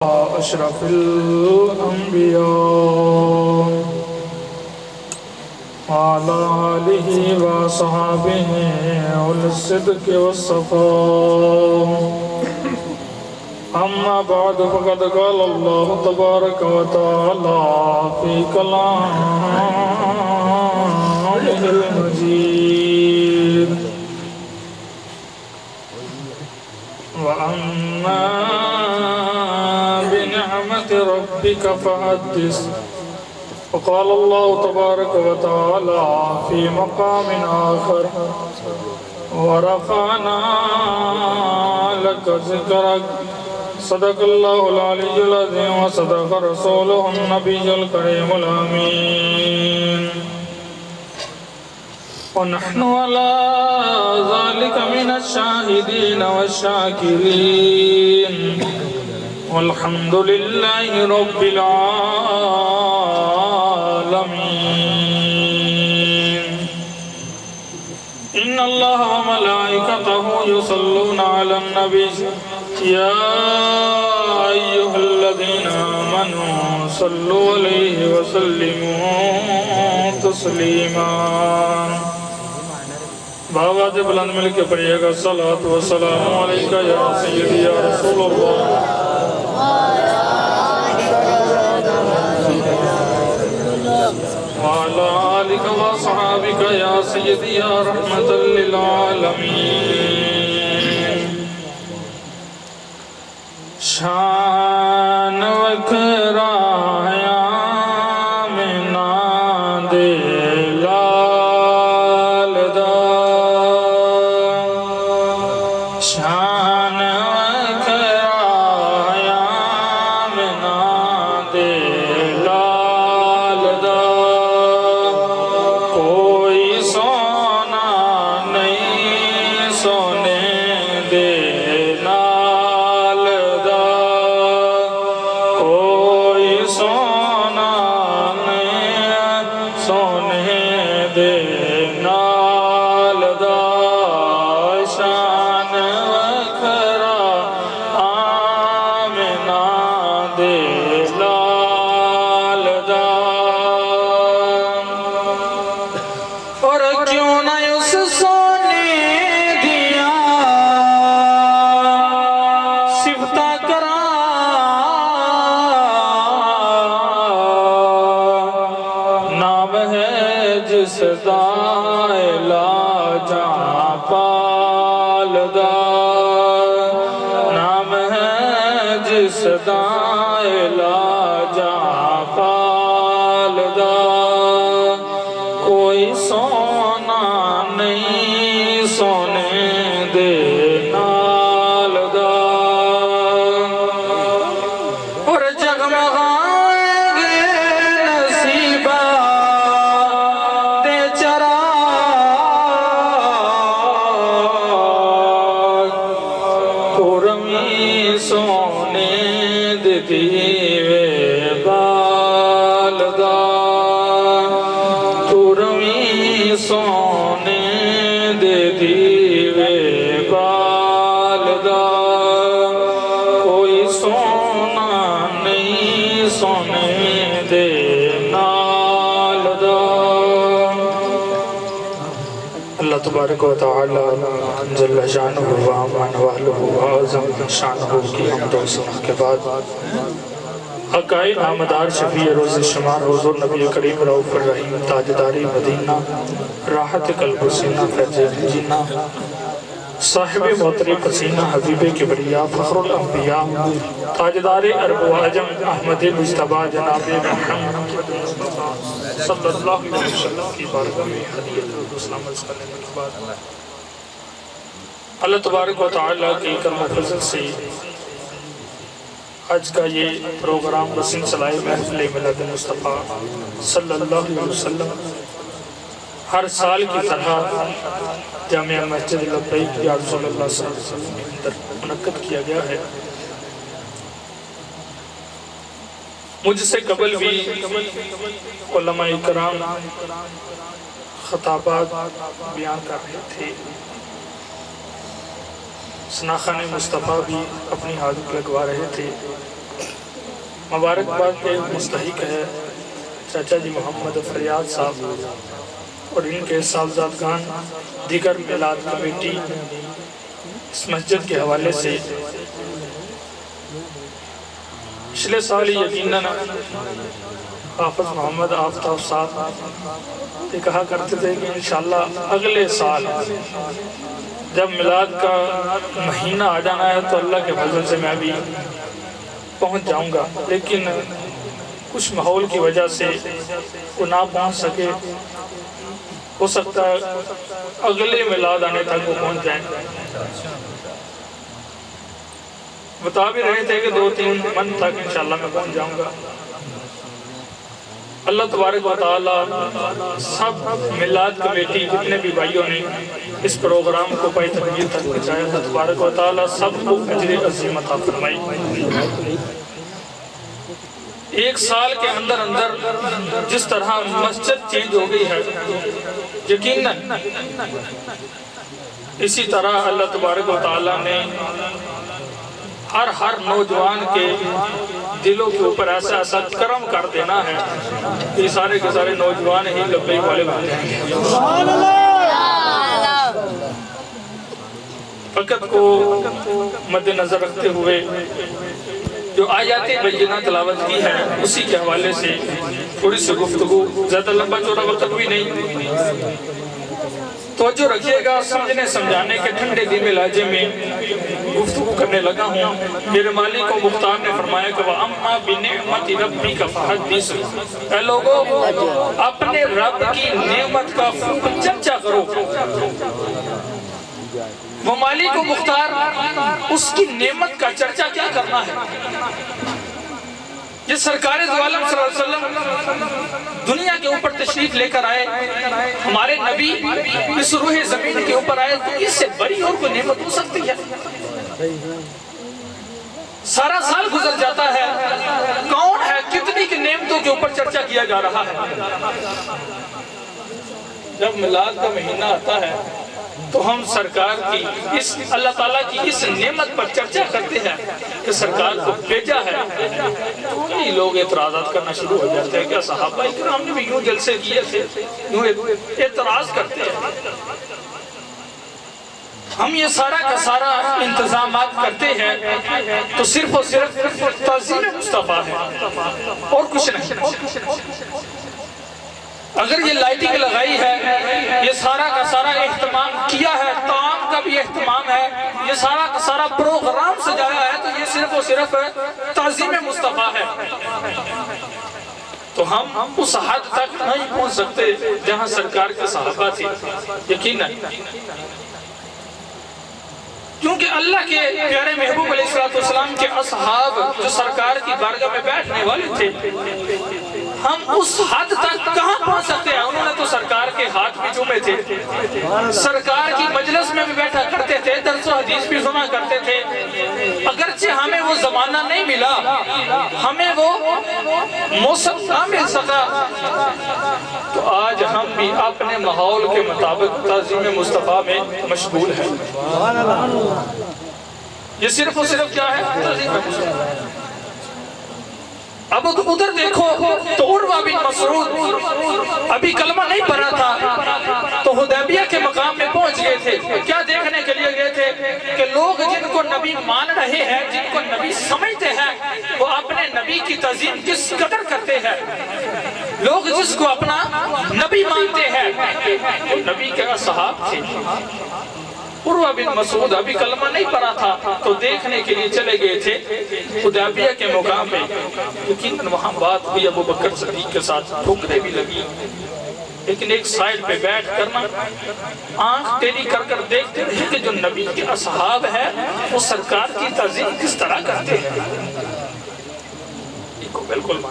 أشرف الأنبياء وعلى آله وصحبه أولي الصدق والصفاء. أما بعد فقد قال الله تبارك وتعالى في كلامه المجيد: وأما بنعمة ربك فحدث. وقال الله تبارك وتعالى في مقام آخر: ورفعنا لك ذكرك. صدق الله العلي العظيم وصدق رسوله النبي الكريم الأمين. ونحن على ذلك من الشاهدين والشاكرين، والحمد لله رب العالمين. إن الله وملائكته يصلون على النبي يا أيها الذين آمنوا صلوا عليه وسلموا تسليما. بابا جب بلند مل کے پڑھیے گا: الصلاة والسلام علیکہ یا سیدی یا رسول اللہ. وعلى آلك وصحابك يا سيدي يا رحمة للعالمين. شان وکرا تبارک و تعالی جل شانہ و امان والہ و عظم شانہ کی حمد و ثنا کے بعد عقائد آمدار شفیع روز شمار حضور نبی کریم رؤوف الرحیم تاجدار مدینہ راحت قلب و سینہ فیض جنہ صاحب موتر پسینہ حبیب کبریا فخر الانبیاء تاجدار عرب و عجم احمد مجتبی جناب محمد صلی اللہ علیہ وسلم کی بارگاہ میں حدیت الاسلام عرض کرنے کے بعد اللہ تبارک و تعالیٰ کی کرم و فضل سے آج کا یہ پروگرام بسن صلاح محفل ملاد مصطفیٰ صلی اللہ علیہ وسلم ہر سال کی طرح جامعہ مسجد لبیک یا رسول اللہ صلی اللہ علیہ وسلم کے اندر منعقد کیا گیا ہے. مجھ سے قبل بھی علماء کرام خطابات بیان کر رہے تھے. ثناخان مصطفیٰ بھی اپنی حاضر لگوا رہے تھے. مبارکباد کے مستحق ہے چاچا جی محمد فریاد صاحب اور ان کے صاحبزادگان، دیگر میلاد کمیٹی اس مسجد کے حوالے سے پچھلے سال یقیناً حافظ محمد آفتاب صاحب یہ کہا کرتے تھے کہ انشاءاللہ اگلے سال جب میلاد کا مہینہ آ جانا ہے تو اللہ کے فضل سے میں بھی پہنچ جاؤں گا، لیکن کچھ ماحول کی وجہ سے وہ نہ پہنچ سکے، ہو سکتا ہے اگلے میلاد آنے تک وہ پہنچ جائیں۔ بتا بھی رہے تھے کہ 2-3 من تک انشاءاللہ میں پہنچ جاؤں گا۔ اللہ تبارک و تعالی سب میلاد کمیٹی جتنے بھی بھائیوں نے اس پروگرام کو پائی تکمیل تک پہنچایا، اللہ تبارک و تعالی سب کو اجر عظیم عطا فرمائی۔ ایک سال کے اندر جس طرح مسجد چینج ہو گئی ہے، یقیناً اسی طرح اللہ تبارک و تعالی نے ہر نوجوان کے دلوں کے اوپر ایسا ایسا کرم کر دینا ہے کہ سارے کے سارے نوجوان ہی لبیک والے بن جائیں گے۔ وقت کو مد نظر رکھتے ہوئے جو آیات بینہ تلاوت کی ہے اسی کے حوالے سے تھوڑی سی گفتگو، زیادہ لمبا چوڑا وقت بھی نہیں، توجہ رکھیے گا، سمجھنے سمجھانے کے ٹھنڈے دھیمے لہجے میں گفتگو کرنے لگا ہوں۔ میرے مالک و مختار نے فرمایا کہ وَأَمَّا بِنِعْمَتِ رَبِّكَ فَحَدِّثْ، اے لوگو اپنے رب کی نعمت کا خوب چرچا کرو۔ وہ مالک و مختار اس کی نعمت کا چرچا کیا کرنا ہے؟ یہ سرکار دو عالم صلی اللہ علیہ وسلم دنیا کے اوپر تشریف لے کر آئے، ہمارے نبی اس روح زمین کے اوپر آئے، تو اس سے بڑی اور کوئی نعمت ہو سکتی ہے؟ سارا سال گزر جاتا ہے، کون ہے کتنی کی نعمتوں کے اوپر چرچا کیا جا رہا ہے؟ جب میلاد کا مہینہ آتا ہے تو ہم سرکار کی اس اللہ تعالیٰ کی اس نعمت پر چرچا کرتے ہیں کہ سرکار کو بھیجا ہے، تو کئی لوگ اعتراضات کرنا شروع ہو جاتے ہیں کہ صحابہ اکرام نے بھی یوں جلسے کیے تھے، یوں اعتراض کرتے ہیں۔ ہم یہ سارا کا سارا انتظامات کرتے ہیں تو صرف اور صرف تعظیم مصطفیٰ ہے اور کچھ نہیں۔ اگر یہ لائٹنگ لگائی ہے، یہ سارا کا سارا اہتمام کیا ہے، طعام کا بھی اہتمام ہے، یہ سارا کا سارا پروگرام سجایا ہے، تو یہ صرف اور صرف تعظیم مصطفیٰ ہے۔ تو ہم اس حد تک نہیں پہنچ سکتے جہاں سرکار کے صحابہ تھے، یقیناً، کیونکہ اللہ کے پیارے محبوب علیہ السلام کے اصحاب جو سرکار کی بارگاہ میں بیٹھنے والے تھے، ہم اس حد تک کہاں پہنچ سکتے ہیں؟ انہوں نے تو سرکار کے ہاتھ بھی چومے تھے، سرکار کی مجلس میں بھی بیٹھا کرتے تھے، درس و حدیث بھی سنا کرتے تھے۔ اگرچہ ہمیں وہ زمانہ نہیں ملا، ہمیں وہ موسم نہ مل سکا، تو آج ہم بھی اپنے ماحول کے مطابق تعظیم مصطفیٰ میں مشغول ہیں۔ یہ صرف اور صرف کیا ہے؟ تعظیم مصطفیٰ۔ اب ادھر دیکھو تو عروہ بن مسعود ابھی کلمہ نہیں پڑھا تھا تو حدیبیہ کے مقام میں پہنچ گئے تھے۔ کیا دیکھنے کے لیے گئے تھے؟ کہ لوگ جن کو نبی مان رہے ہیں، جن کو نبی سمجھتے ہیں، وہ اپنے نبی کی تعظیم کس قدر کرتے ہیں۔ لوگ جس کو اپنا نبی مانتے ہیں وہ نبی کے اصحاب تھے۔ عروہ بن مسعود ابھی کلمہ نہیں پڑھا تھا تو دیکھنے کے لیے چلے گئے تھے حدیبیہ کے مقام میں، لیکن وہاں بات ہوئی ابو بکر صدیق کے ساتھ، ٹھوکریں بھی لگی، لیکن ایک سائیڈ پہ بیٹھ کرنا آنکھ ٹیڑھی کر کر دیکھتے رہے کہ جو نبی کے اصحاب ہیں وہ سرکار کی تعظیم کس طرح کرتے ہیں۔ بالکل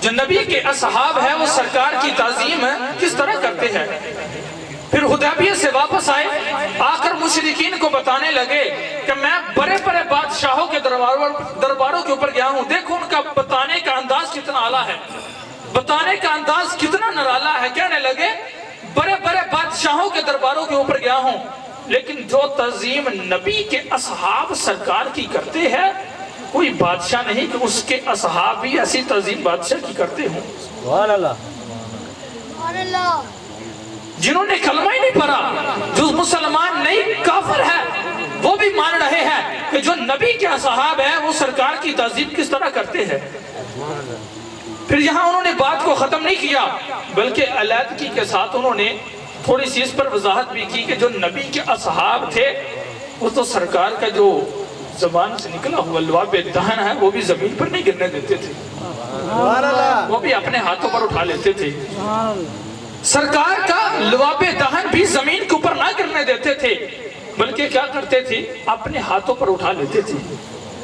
جو نبی کے اصحاب ہیں وہ سرکار کی تعظیم کس طرح کرتے ہیں۔ پھر حدیبیہ سے واپس آئے، آ کر مشرکین کو بتانے لگے کہ میں بڑے بڑے بادشاہوں کے درباروں کے اوپر گیا ہوں، دیکھو ان کا بتانے کا انداز کتنا اعلیٰ ہے، بتانے کا انداز کتنا نرالا ہے۔ کہنے لگے بڑے بڑے بادشاہوں کے درباروں کے اوپر گیا ہوں، لیکن جو تعظیم نبی کے اصحاب سرکار کی کرتے ہیں کوئی بادشاہ نہیں کہ اس کے اصحاب بھی ایسی تعظیم بادشاہ کی کرتے ہوں. سبحان اللہ. جنہوں نے کلمہ ہی نہیں پڑھا، جو مسلمان نہیں کافر ہے، وہ بھی مان رہے ہیں کہ جو نبی کے اصحاب ہیں وہ سرکار کی تعظیم کس طرح کرتے ہیں. پھر یہاں انہوں نے بات کو ختم نہیں کیا بلکہ علیحدگی کے ساتھ انہوں نے تھوڑی سی اس پر وضاحت بھی کی کہ جو نبی کے اصحاب تھے وہ تو سرکار کا جو زبان سے نکلا ہوا لعاب دہن ہے وہ بھی زمین پر نہیں گرنے دیتے تھے، وہ بھی اپنے ہاتھوں پر اٹھا لیتے تھے. سرکار کا لعاب دہن بھی زمین کے اوپر نہ گرنے دیتے تھے بلکہ کیا کرتے تھے، اپنے ہاتھوں پر اٹھا لیتے تھے.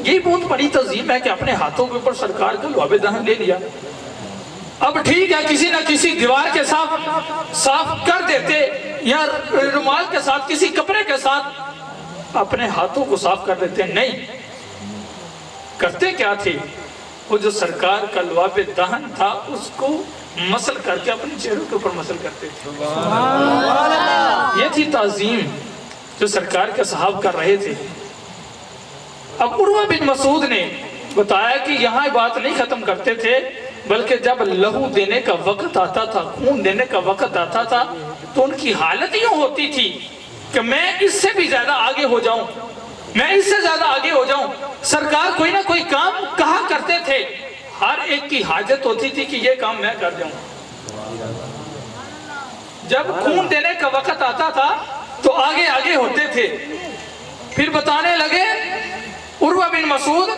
یہ بہت بڑی تعظیم ہے کہ اپنے ہاتھوں کے اوپر سرکار کا لعاب دہن لے لیا. اب ٹھیک ہے کسی نہ کسی دیوار کے ساتھ صاف کر دیتے یا رومال کے ساتھ کسی کپڑے کے ساتھ اپنے ہاتھوں کو صاف کر دیتے، نہیں کرتے کیا تھے، وہ جو سرکار کا لعاب دہن تھا اس کو مسل کر کے اپنے چہروں کے اوپر مسل کرتے تھے. یہ تھی تعظیم جو سرکار کے صحاب کر رہے تھے. اب عروہ بن مسعود نے بتایا کہ یہاں بات نہیں ختم کرتے تھے بلکہ جب لہو دینے کا وقت آتا تھا، خون دینے کا وقت آتا تھا تو ان کی حالت یوں ہوتی تھی کہ میں اس سے بھی زیادہ آگے ہو جاؤں، میں اس سے زیادہ آگے ہو جاؤں. سرکار کوئی نہ کوئی کام کہا کرتے تھے، ہر ایک کی حاجت ہوتی تھی کہ یہ کام میں کر جاؤں. جب خون دینے کا وقت آتا تھا تو آگے آگے ہوتے تھے. پھر بتانے لگے عروہ بن مسعود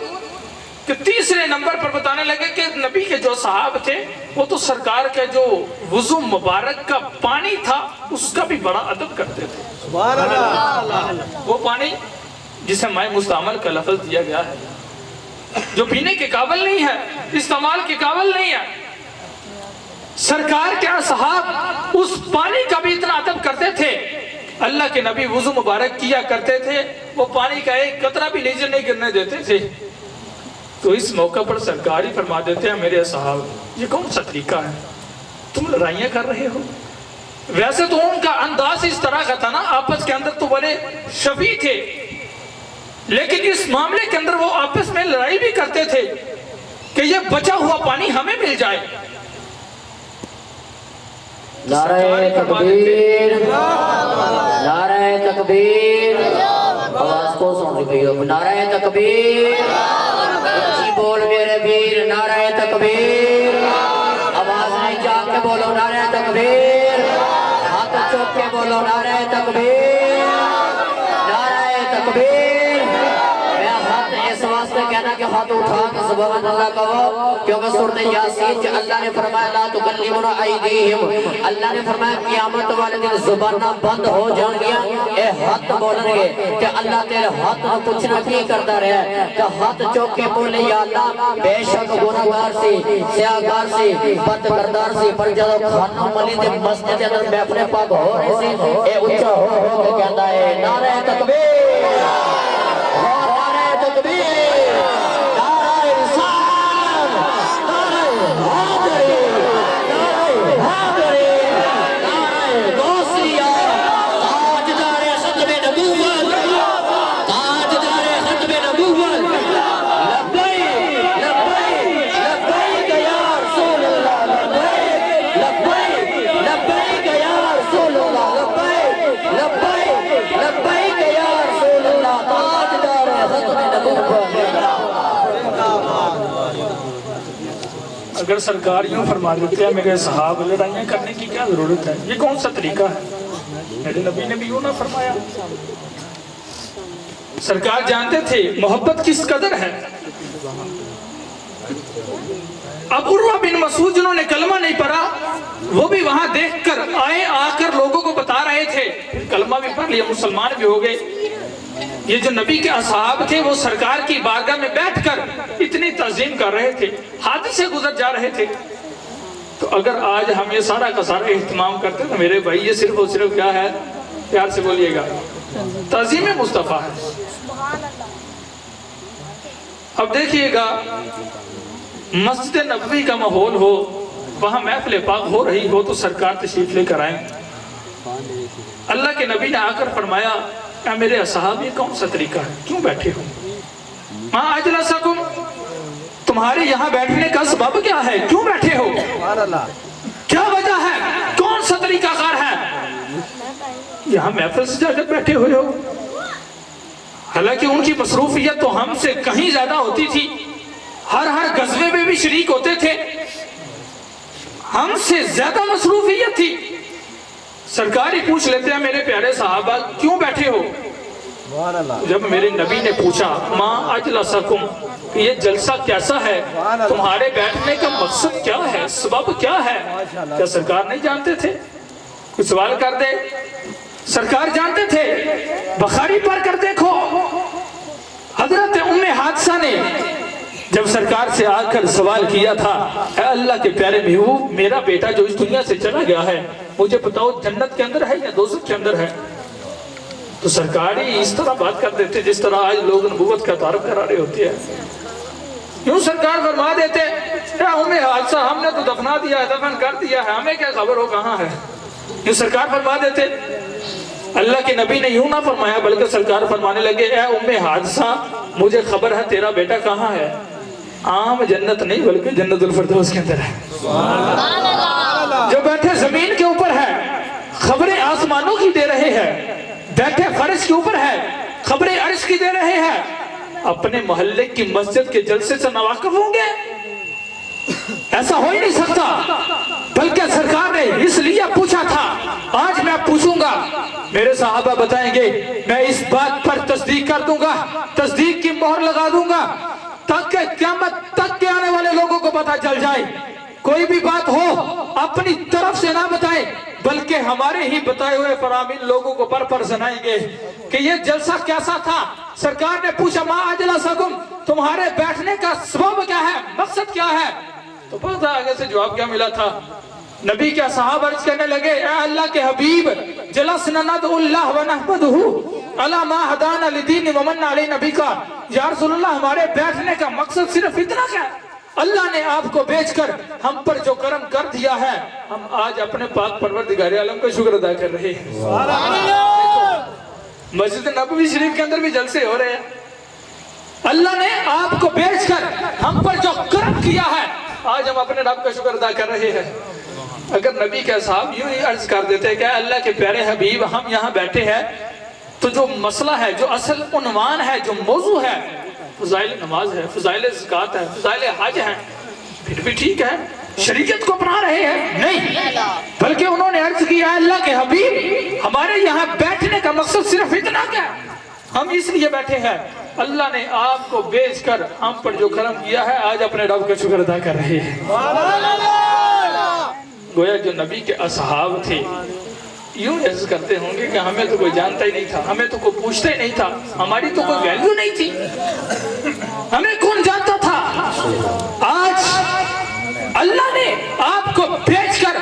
کہ تیسرے نمبر پر بتانے لگے کہ نبی کے جو صحاب تھے وہ تو سرکار کے جو وضو مبارک کا پانی تھا اس کا بھی بڑا ادب کرتے تھے. سبحان اللہ. وہ پانی جسے مائع مستعمل کا لفظ دیا گیا ہے، جو پینے کے قابل نہیں ہے، استعمال کے قابل نہیں ہے، سرکار کے اصحاب اس پانی کا بھی اتنا ادب کرتے تھے. اللہ کے نبی وضو مبارک کیا کرتے تھے، وہ پانی کا ایک قطرہ بھی نیچے نہیں گرنے دیتے تھے. تو اس موقع پر سرکار ہی فرما دیتے ہیں میرے اصحاب یہ کون سا طریقہ ہے، تم لڑائیاں کر رہے ہو. ویسے تو ان کا انداز اس طرح کا تھا نا، آپس کے اندر تو بڑے شفیع تھے، لیکن اس معاملے کے اندر وہ آپس میں لڑائی بھی کرتے تھے کہ یہ بچا ہوا پانی ہمیں مل جائے. نعرہ تکبیر، نعرہ تکبیر، آواز کو سن رہی ہو، نعرہ تکبیر، اچھی بول میرے پیر، نعرہ تکبیر، آواز نہیں جا کے بولو نعرہ تکبیر، ہاتھ چوک کے بولو نعرہ تکبیر، نعرہ تکبیر. اس واسطے کہنا کہ ہاتھ اٹھا کے سبحان اللہ کہو، کیونکہ سورۃ یاسین جو اللہ نے فرمایا لا تکلمنا ایدیہم، اللہ نے فرمایا قیامت والے دن زباناں بند ہو جائیں گیا، اے ہاتھ بولن گے کہ اللہ تیرے ہاتھ نہ پوچھنا کی کرتا رہے کہ ہاتھ چوک کے بولے یا اللہ بے شک گناہگار سی، سیاہگار سی، بد کردار سی، پر جب کھانا ملی دے مسجد کے اندر محفل پاک ہو رہے سی، اے اونچا ہو کے کہتا ہے نعرہ تکبیر، اگر سرکار یوں فرما دیتے ہیں میرے صحاب لڑائیاں کرنے کی کیا ضرورت ہے، یہ کون سا طریقہ ہے، میرے نبی نے بھی یوں نہ فرمایا. سرکار جانتے تھے محبت کس قدر ہے. اب عروہ بن مسعود جنہوں نے کلمہ نہیں پڑھا وہ بھی وہاں دیکھ کر آئے، آ کر لوگوں کو بتا رہے تھے، کلمہ بھی پڑھ لیا، مسلمان بھی ہو گئے. یہ جو نبی کے اصحاب تھے وہ سرکار کی بارگاہ میں بیٹھ کر اتنی تعظیم کر رہے تھے، حد سے گزر جا رہے تھے. تو اگر آج ہم یہ سارا کا سارا اہتمام کرتے تو میرے بھائی یہ صرف اور صرف کیا ہے، پیار سے بولیے گا، تعظیم مصطفیٰ ہے. اب دیکھیے گا مسجد نبوی کا ماحول ہو، وہاں محفل پاک ہو رہی ہو تو سرکار تشریف لے کر آئیں. اللہ کے نبی نے آ کر فرمایا اے میرے اصحاب یہ کون سا طریقہ ہے، کیوں بیٹھے ہو، مَا أَجْلَسَكُمْ تمہارے یہاں بیٹھنے کا سبب کیا ہے؟ کیوں بیٹھے ہو؟ کیا وجہ ہے؟ کون سا طریقہ کار ہے؟ یہاں محفل سے جا کر بیٹھے ہوئے ہو؟ حالانکہ ان کی مصروفیت تو ہم سے کہیں زیادہ ہوتی تھی، ہر غزوے میں بھی شریک ہوتے تھے، ہم سے زیادہ مصروفیت تھی۔ سرکار ہی پوچھ لیتے ہیں میرے پیارے صحابہ کیوں بیٹھے ہو؟ جب میرے نبی نے پوچھا ما اجلسکم، یہ جلسہ کیسا ہے، تمہارے بیٹھنے کا مقصد کیا ہے، سبب کیا ہے؟ کیا سرکار نہیں جانتے تھے؟ کچھ سوال کر دے، سرکار جانتے تھے۔ بخاری پڑھ کر دیکھو، حضرت ام حادثہ نے جب سرکار سے آ کر سوال کیا تھا، اے اللہ کے پیارے محبوب، میرا بیٹا جو اس دنیا سے چلا گیا ہے، مجھے بتاؤ جنت کے اندر ہے یا دوزخ کے اندر ہے؟ تو سرکار ہی اس طرح بات کر دیتے جس طرح آج لوگ نبوت کا تعارف کرا رہے ہوتے ہیں۔ یوں سرکار فرما دیتے، اے ام حادثہ، ہم نے تو دفنا دیا ہے، دفن کر دیا ہے، ہمیں کیا خبر ہو کہاں ہے؟ یوں سرکار فرما دیتے۔ اللہ کے نبی نے یوں نہ فرمایا، بلکہ سرکار فرمانے لگے، اے ام حادثہ، مجھے خبر ہے تیرا بیٹا کہاں ہے، عام جنت نہیں بلکہ جنت الفردوس کے اندر ہے۔ جو بیٹھے زمین کے اوپر ہے، خبریں آسمانوں کی دے رہے ہیں، بیٹھے فرش کے اوپر ہے، خبریں عرش کی دے رہے ہیں، اپنے محلے کی مسجد کے جلسے سے ناواقف ہوں گے؟ ایسا ہو ہی نہیں سکتا۔ بلکہ سرکار نے اس لیے پوچھا تھا، آج میں پوچھوں گا، میرے صحابہ بتائیں گے، میں اس بات پر تصدیق کر دوں گا، تصدیق کی مہر لگا دوں گا، تاکہ قیامت تک کے آنے والے لوگوں کو پتہ چل جائے۔ کوئی بھی بات ہو اپنی طرف سے نہ بتائیں، بلکہ ہمارے ہی بتائے ہوئے فرامین لوگوں کو پر سنائیں گے کہ یہ جلسہ کیسا تھا۔ سرکار نے پوچھا ما اجلسکم، تمہارے بیٹھنے کا سبب کیا ہے، مقصد کیا ہے؟ تو پتہ آگے سے جواب کیا ملا تھا؟ نبی کے صحابہ عرض کرنے لگے، اے اللہ کے حبیب، جلسنا ندعو اللہ ونحمدہ علی ما ہدانا لدین ومن علی نبی کا، یا رسول اللہ ہمارے بیٹھنے کا مقصد صرف اتنا کیا ہے؟ اللہ نے آپ کو بیچ کر ہم پر جو کرم کر دیا ہے، ہم آج اپنے پاک پروردگار عالم کا شکر ادا کر رہے ہیں۔ مسجد نبوی شریف کے اندر بھی جلسے ہو رہے ہیں۔ اللہ نے آپ کو بیچ کر ہم پر جو کرم کیا ہے، آج ہم اپنے رب کا شکر ادا کر رہے ہیں۔ اگر نبی کے صاحب یوں ہی عرض کر دیتے کہ اللہ کے پیارے حبیب، ہم یہاں بیٹھے ہیں تو جو مسئلہ ہے، جو اصل عنوان ہے، جو موضوع ہے، فضائل نماز ہے، فضائل زکوٰۃ ہے، فضائل حج ہے، پھر بھی ٹھیک ہے، شریعت کو اپنا رہے ہیں؟ نہیں، بلکہ انہوں نے عرض کیا، اللہ کے حبیب، ہمارے یہاں بیٹھنے کا مقصد صرف اتنا کیا ہے، ہم اس لیے بیٹھے ہیں، اللہ نے آپ کو بیچ کر ہم پر جو کرم کیا ہے، آج اپنے رب کا شکر ادا کر رہے ہیں۔ گویا جو نبی کے اصحاب تھے یوں عرض کرتے ہوں گے کہ ہمیں تو کوئی جانتا ہی نہیں تھا، ہمیں تو کوئی پوچھتا ہی نہیں تھا، ہماری تو کوئی ویلیو نہیں تھی، ہمیں کون جانتا تھا۔ آج اللہ نے آپ کو بیچ کر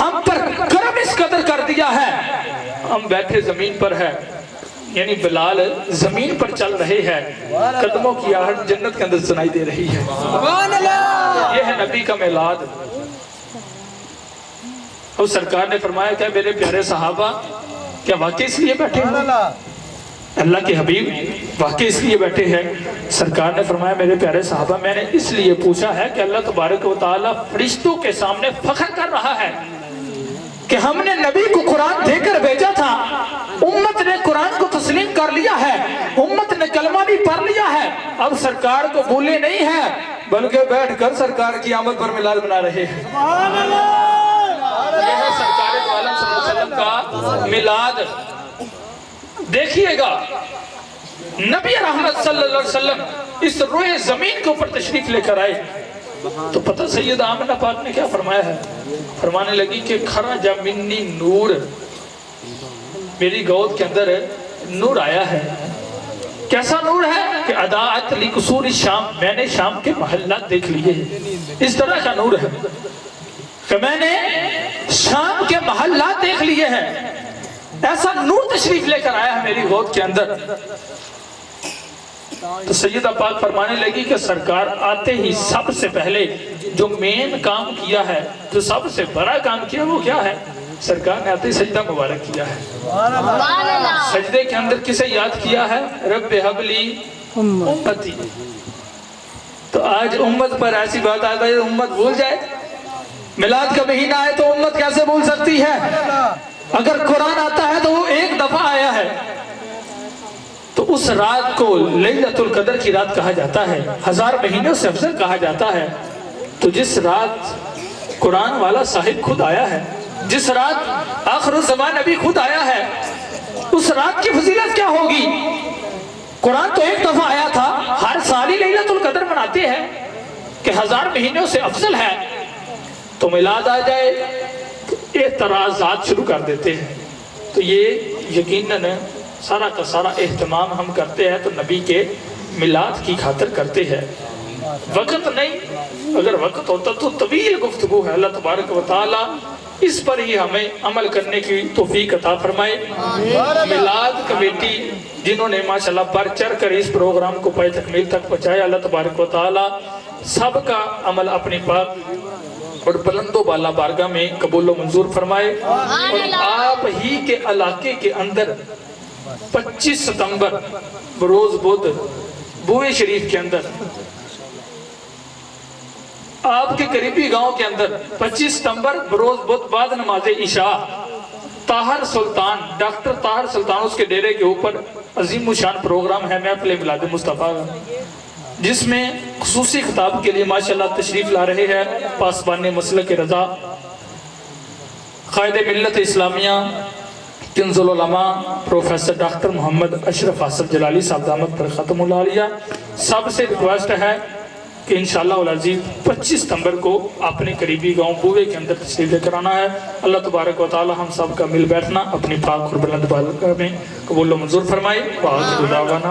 ہم پر کرم اس قدر کر دیا ہے، ہم بیٹھے زمین پر ہیں، یعنی بلال زمین پر چل رہے ہیں، قدموں کی آہٹ جنت کے اندر سنائی دے رہی ہے۔ یہ ہے نبی کا میلاد۔ اور سرکار نے فرمایا کہ میرے پیارے صحابہ، کیا واقعی اس لیے بیٹھے ہیں؟ اللہ کے حبیب واقعی اس لیے بیٹھے ہیں؟ سرکار نے فرمایا میرے پیارے صحابہ، میں نے اس لیے پوچھا ہے کہ اللہ تبارک و تعالیٰ فرشتوں کے سامنے فخر کر رہا ہے کہ ہم نے نبی کو قرآن دے کر بھیجا تھا، امت نے قرآن کو تسلیم کر لیا ہے، امت نے کلمہ بھی پڑھ لیا ہے، اب سرکار کو بھولے نہیں ہے بلکہ بیٹھ کر سرکار کی آمد پر میلاد بنا رہے ہیں۔ یہ ہے سرکار دو عالم صلی اللہ علیہ وسلم کا میلاد۔ دیکھیے گا نبی رحمت صلی اللہ علیہ وسلم اس روئے زمین کے اوپر تشریف لے کر آئے تو پتہ سید آمنہ پاک نے کیا فرمایا ہے؟ فرمانے لگی کہ خرج منی نور، میری گود کے اندر نور آیا ہے۔ کیسا نور ہے کہ اضاءت لقصور الشام، میں نے شام کے محلات دیکھ لیے ہیں، اس طرح کا نور ہے کہ میں نے شام کے محلات دیکھ لیے ہیں، ایسا نور تشریف لے کر آیا ہے میری گود کے اندر۔ تو سیدہ پاک فرمانے لگی کہ سرکار آتے ہی سب سے پہلے جو مین کام کیا ہے، جو سب سے بڑا کام کیا، وہ کیا ہے؟ سرکار نے آتے ہی سجدہ مبارک کیا ہے۔ سجدے کے اندر کسے یاد کیا ہے؟ رب حبلی امتی۔ تو آج امت پر ایسی بات آتا ہے امت بھول جائے. میلاد کا مہینہ ہے تو امت کیسے بھول سکتی ہے؟ اگر قرآن آتا ہے تو وہ ایک دفعہ آیا ہے. تو اس رات کو لیلۃ القدر کی رات کہا جاتا ہے, 1000 مہینوں سے افضل کہا جاتا ہے. تو جس رات قرآن والا صاحب خود آیا ہے, جس رات آخر الزمان نبی خود آیا ہے, اس رات کی فضیلت کیا ہوگی؟ قرآن تو ایک دفعہ آیا تھا, ہر سال ہی لیلۃ القدر مناتے ہیں کہ 1000 مہینوں سے افضل ہے. تو میلاد آ جائے تو اعتراضات شروع کر دیتے ہیں. تو یہ یقیناً سارا کا سارا اہتمام ہم کرتے ہیں تو نبی کے میلاد کی خاطر کرتے ہیں. وقت نہیں, اگر وقت ہوتا تو طویل گفتگو ہے. اللہ تبارک و تعالی اس پر ہی ہمیں عمل کرنے کی توفیق عطا فرمائے. میلاد کمیٹی جنہوں نے ماشاءاللہ بڑھ چڑھ کر اس پروگرام کو پائے تکمیل تک پہنچایا, اللہ تبارک و تعالی سب کا عمل اپنی پاک اور بلند و بالا بارگاہ میں قبول و منظور فرمائے. اور آپ ہی کے علاقے کے اندر 25 ستمبر بروز بدھ بوئے شریف کے اندر, آپ کے قریبی گاؤں کے اندر 25 ستمبر بروز بدھ بعد نماز عشاء طاہر سلطان, ڈاکٹر طاہر سلطان اس کے ڈیرے کے اوپر عظیم الشان پروگرام ہے محفل میلاد مصطفیٰ, جس میں خصوصی خطاب کے لیے ماشاءاللہ تشریف لا رہے ہیں پاسبان مسلک رضا, قائد ملت اسلامیہ, کنز العلماء پروفیسر ڈاکٹر محمد اشرف حسن جلالی صاحب دامت پر ختم العالیہ. سب سے ریکویسٹ ہے کہ انشاءاللہ العزیز 25 ستمبر کو اپنے قریبی گاؤں بوئے کے اندر تشریف لے کر آنا ہے. اللہ تبارک و تعالی ہم سب کا مل بیٹھنا اپنی پاک اور بلند بارگاہ میں قبول و منظور فرمائے. وآخر دعوانا